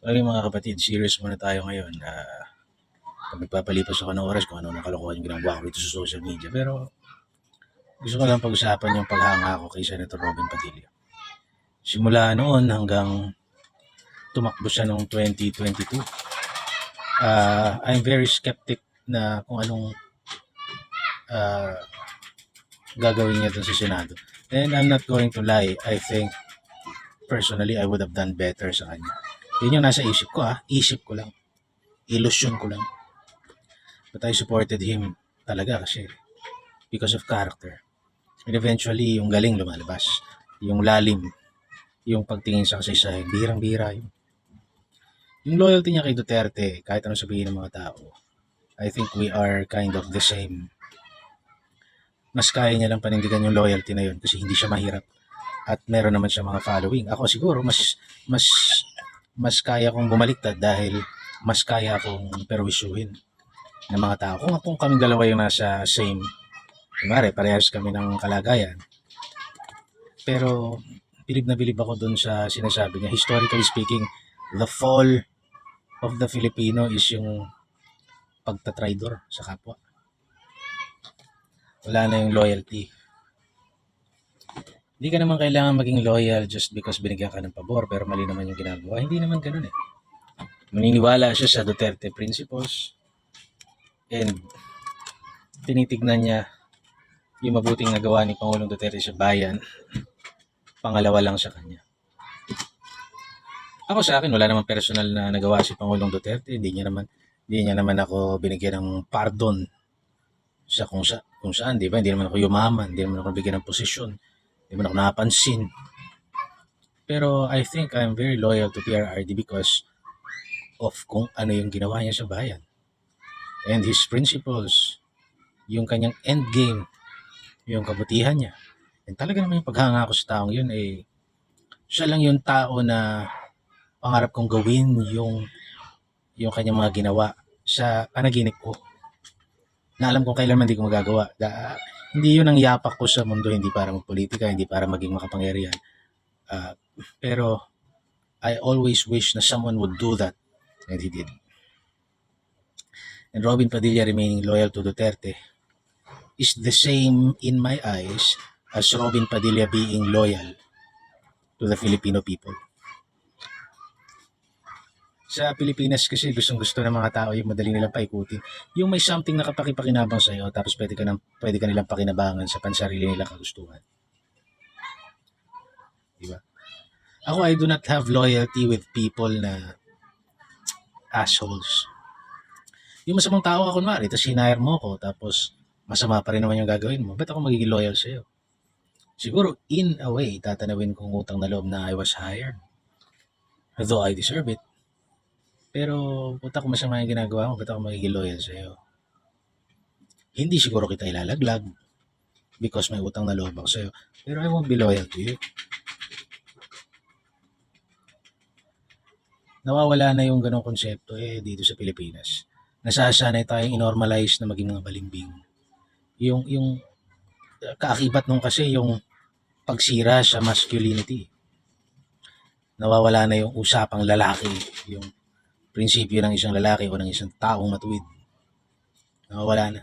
Okay mga kapatid, serious muna tayo ngayon. Pag nagpapalipas ako ng oras kung ano kalokohan yung ginagawa ko dito sa social media. Pero gusto ko lang pag-usapan yung paghanga ko kay Senator Robin Padilla. Simula noon hanggang tumakbo siya noong 2022. I'm very skeptic na kung anong gagawin niya dun sa Senado. And I'm not going to lie, I think personally I would have done better sa kanya. Yun yung nasa isip ko isip ko lang, illusion ko lang. But I supported him talaga kasi because of character. And eventually, yung galing lumalabas. Yung lalim, yung pagtingin sa kasaysayan, birang-bira yun. Yung loyalty niya kay Duterte, kahit anong sabihin ng mga tao, I think we are kind of the same. Mas kaya niya lang panindigan yung loyalty na yun kasi hindi siya mahirap. At meron naman siya mga following. Ako siguro, mas kaya kong bumaliktad dahil mas kaya akong perwisyuhin ng mga tao. Kung kaming dalawa yung nasa same, kumari, parehas kami ng kalagayan. Pero, bilib na bilib ako dun sa sinasabi niya. Historically speaking, the fall of the Filipino is yung pagtatraidor sa kapwa. Wala na yung loyalty. Hindi ka naman kailangan maging loyal just because binigyan ka ng pabor pero mali naman yung ginagawa. Hindi naman ganun eh. Maniniwala siya sa Duterte principles and tinitignan niya yung mabuting nagawa ni Pangulong Duterte sa bayan. Pangalawa lang sa kanya. Ako sa akin, wala namang personal na nagawa si Pangulong Duterte. Hindi niya naman ako binigyan ng pardon sa kung saan, di ba? Hindi naman ako yumaman, hindi naman ako bigyan ng posisyon, hindi naman ako napansin. Pero I think I'm very loyal to PRRD because of kung ano yung ginawa niya sa bayan. And his principles, yung kanyang end game, yung kabutihan niya. And talaga naman yung paghanga ko sa taong yun, siya lang yung tao na pangarap kong gawin yung kanyang mga ginawa sa panaginip ko. Na alam kong kailan man hindi ko magagawa. Hindi yun ang yapak ko sa mundo, hindi para magpolitika, hindi para maging makapangyarihan. Pero I always wish na someone would do that. And he did. And Robin Padilla remaining loyal to Duterte is the same in my eyes as Robin Padilla being loyal to the Filipino people. Sa Pilipinas kasi gustong-gusto ng mga tao yung madali nilang paikutin. Yung may something na kapakipakinabang sa iyo tapos pwede ka nilang pakinabangan sa pansarili nilang kagustuhan. Diba? Ako, I do not have loyalty with people na assholes. Yung masamang tao ka kunwari, tapos hinire mo ko, tapos masama pa rin naman yung gagawin mo, ba't ako magiging loyal sa'yo? Siguro, in a way, tatanawin kong utang na loob na I was hired. Though I deserve it. Pero, puta kung masama yung ginagawa mo, ba't ako magiging loyal sa'yo? Hindi siguro kita ilalaglag because may utang na loob ako sa'yo. Pero I won't be loyal to you. Nawawala na yung ganong konsepto dito sa Pilipinas. Nasasanay tayong inormalize na maging mga balimbing. Yung kaakibat nung kasi yung pagsira sa masculinity. Nawawala na yung usapang lalaki, yung prinsipyo ng isang lalaki o ng isang taong matuwid. Nawawala na.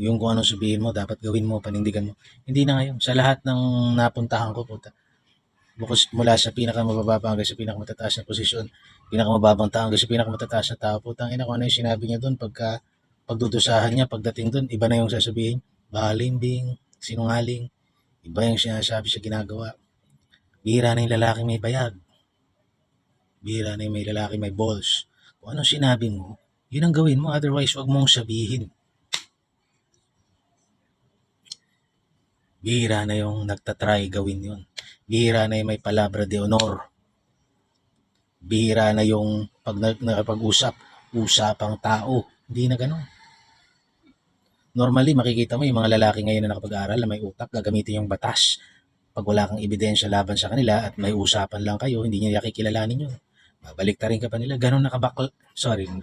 Yung kung anong sabihin mo, dapat gawin mo, panindigan mo. Hindi na ngayon. Sa lahat ng napuntahan ko, puta, bukos mula sa pinakamababa hanggang sa pinakamataas na posisyon, pinakamababang tao hanggang sa pinakamataas na tao, putang ina ko ano yung sinabi niya doon pagdudusahan niya, pagdating doon, iba na yung sasabihin, balimbing, sinungaling, iba yung sinasabi sa ginagawa. Bihira na yung lalaki may bayag. Bihira na yung may lalaki may balls. Kung anong sinabi mo, yun ang gawin mo, otherwise wag mong sabihin. Bihira na yung nagtatry gawin yun. Bihira na yung may palabra de honor. Bihira na yung pag nakapag-usap, usapang tao. Hindi na ganun. Normally, makikita mo yung mga lalaki ngayon na nakapag-aaral na may utak, gagamitin yung batas. Pag wala kang ebidensya laban sa kanila at may usapan lang kayo, hindi nila kikilalanin yun. Babalik ta rin ka pa nila. Ganun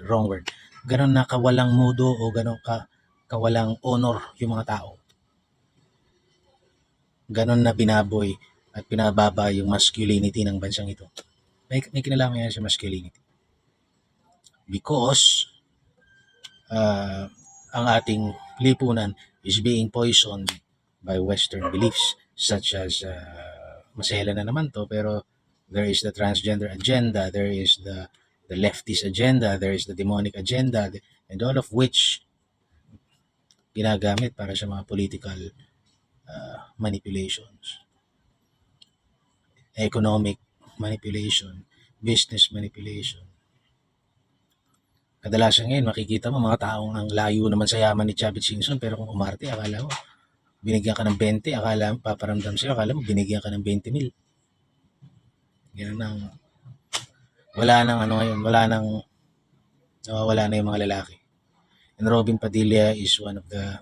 wrong word. Ganun na kawalang mudo o ganun kawalang honor yung mga tao. Ganon na binaboy at pinababa yung masculinity ng bansang ito. may kinalaman yan sa masculinity. Because ang ating lipunan is being poisoned by Western beliefs such as masela na naman to, pero there is the transgender agenda, there is the leftist agenda, there is the demonic agenda, and all of which ginagamit para sa mga political manipulations, economic manipulation, business manipulation. Kadalasan ngayon makikita mo mga taong ang layo naman sa yaman ni Chavez Singson, pero kung umarte, akala mo binigyan ka ng 20, akala mo paparamdam sa'yo, akala mo binigyan ka ng 20 mil. Ganun ang wala nang ano ngayon, nawawala na yung mga lalaki. And Robin Padilla is one of the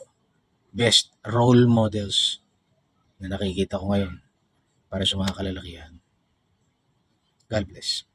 best role models na nakikita ko ngayon para sa mga kalalakihan. God bless.